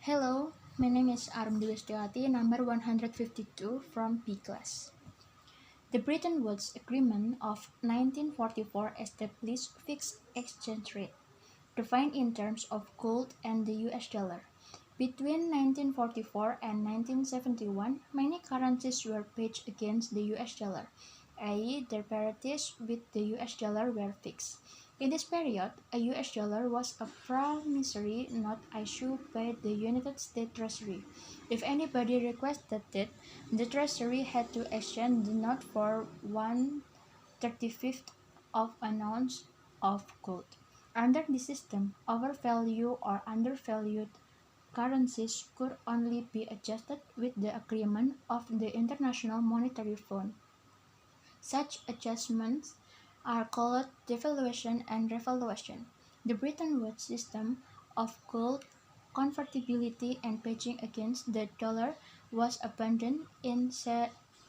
Hello, my name is Arum Dewi, number 152 from B class. The Bretton Woods Agreement of 1944 established fixed exchange rate, defined in terms of gold and the US dollar. Between 1944 and 1971, many currencies were pledged against the US dollar, i.e., their parities with the US dollar were fixed. In this period, a US dollar was a promissory note issued by the United States Treasury. If anybody requested it, the Treasury had to exchange the note for 1/35 of an ounce of gold. Under this system, overvalued or undervalued currencies could only be adjusted with the agreement of the International Monetary Fund. Such adjustments are called devaluation and revaluation. The Bretton Woods system of gold convertibility and pledging against the dollar was abandoned in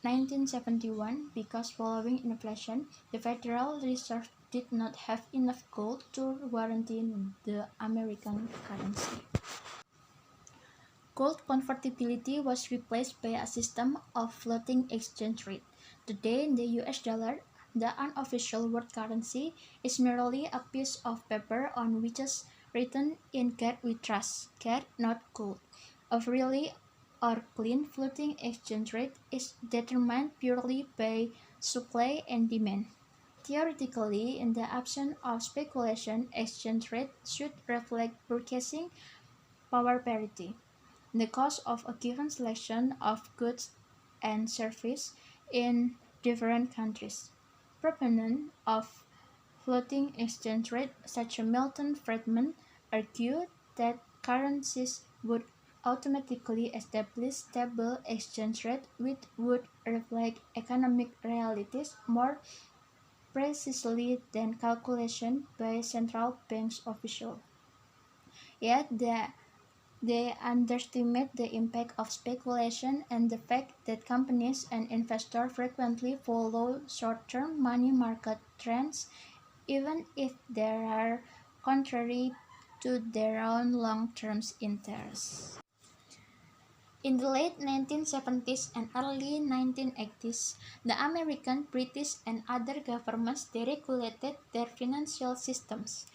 1971 because following inflation, the Federal Reserve did not have enough gold to guarantee the American currency. Gold convertibility was replaced by a system of floating exchange rate. Today, the US dollar, the unofficial world currency, is merely a piece of paper on which is written in "God we trust," God, not gold. A freely or clean floating exchange rate is determined purely by supply and demand. Theoretically, in the absence of speculation, exchange rate should reflect purchasing power parity. The cost of a given selection of goods and services in different countries. Proponents of floating exchange rate, such as Milton Friedman, argued that currencies would automatically establish stable exchange rate which would reflect economic realities more precisely than calculation by central banks officials. Yet they underestimate the impact of speculation and the fact that companies and investors frequently follow short-term money market trends even if they are contrary to their own long-term interests. In the late 1970s and early 1980s, the American, British, and other governments deregulated their financial systems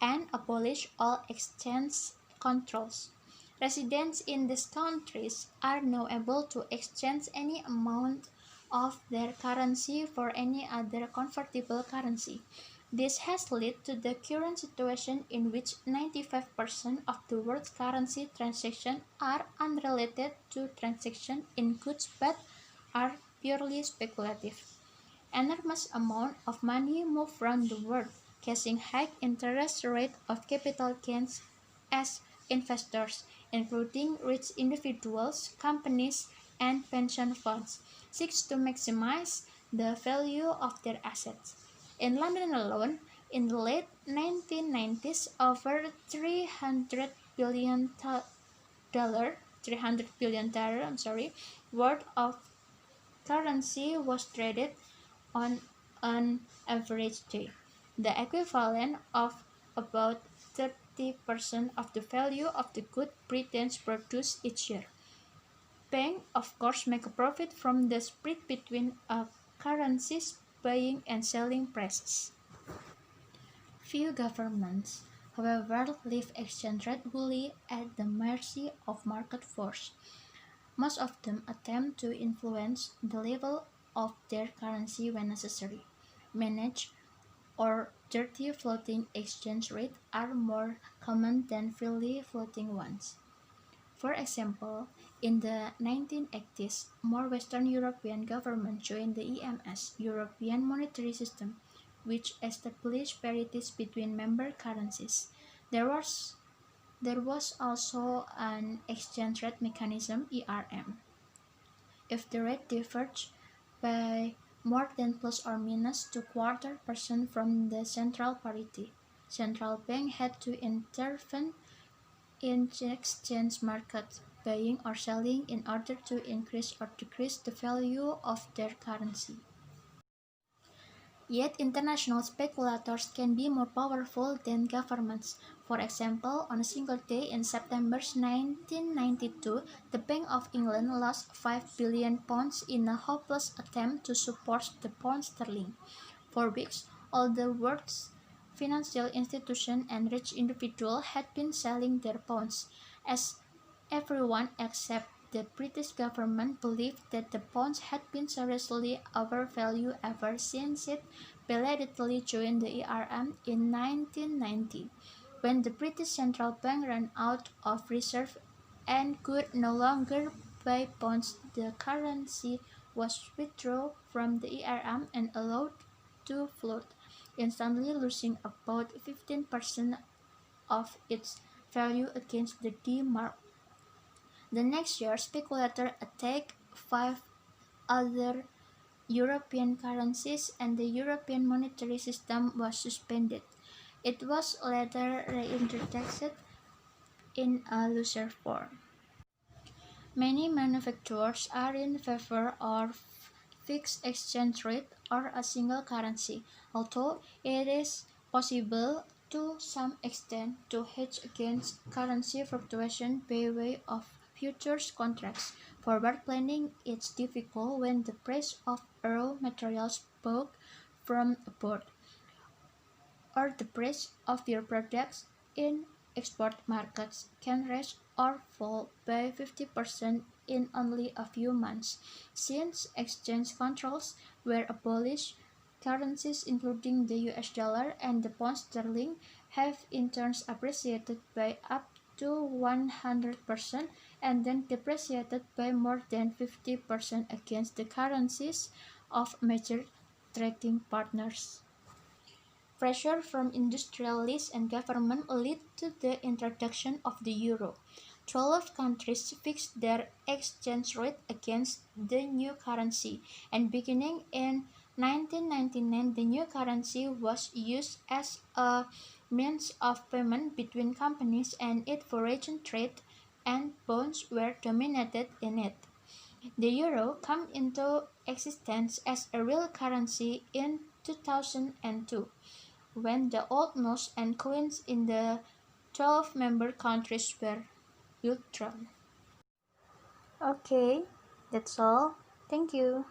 and abolished all exchange controls. Residents in these countries are now able to exchange any amount of their currency for any other convertible currency. This has led to the current situation in which 95% of the world's currency transactions are unrelated to transactions in goods but are purely speculative. Enormous amounts of money move around the world, causing high interest rates of capital gains as investors, including rich individuals, companies, and pension funds, seek to maximize the value of their assets. In London alone, in the late 1990s, over $300 billion worth of currency was traded on an average day, the equivalent of about 30% of the value of the goods Britain produces each year. Banks, of course, make a profit from the spread between a currency's buying and selling prices. Few governments, however, leave exchange rate wholly at the mercy of market force. Most of them attempt to influence the level of their currency when necessary. Managed or dirty floating exchange rates are more common than freely floating ones. For example, in the 1980s, more Western European governments joined the EMS, European Monetary System, which established parities between member currencies. There was also an exchange rate mechanism, ERM. If the rate diverged by more than plus or minus 0.25% from the central parity, central bank had to intervene in exchange markets, buying or selling in order to increase or decrease the value of their currency. Yet international speculators can be more powerful than governments. For example, on a single day in September 1992, the Bank of England lost £5 billion in a hopeless attempt to support the pound sterling. For weeks, all the world's financial institutions and rich individuals had been selling their bonds, as everyone except the British government believed that the pound had been seriously overvalued ever since it belatedly joined the ERM in 1990. When the British central bank ran out of reserve and could no longer buy bonds, the currency was withdrawn from the ERM and allowed to float, instantly losing about 15% of its value against the D-mark. The next year, speculators attacked five other European currencies and the European monetary system was suspended. It was later reintroduced in a looser form. Many manufacturers are in favor of fixed exchange rate or a single currency, although it is possible to some extent to hedge against currency fluctuation by way of futures contracts. Forward planning is difficult when the price of raw materials bought from abroad or the price of your products in export markets can rise or fall by 50% in only a few months. Since exchange controls were abolished, currencies including the US dollar and the pound sterling have in turn appreciated by up to 100% and then depreciated by more than 50% against the currencies of major trading partners. Pressure from industrialists and government led to the introduction of the euro. 12 countries fixed their exchange rate against the new currency, and beginning in 1999, the new currency was used as a means of payment between companies, and its foreign trade and bonds were dominated in it. The euro came into existence as a real currency in 2002 when the old notes and coins in the 12 member countries were withdrawn. Okay, that's all. Thank you.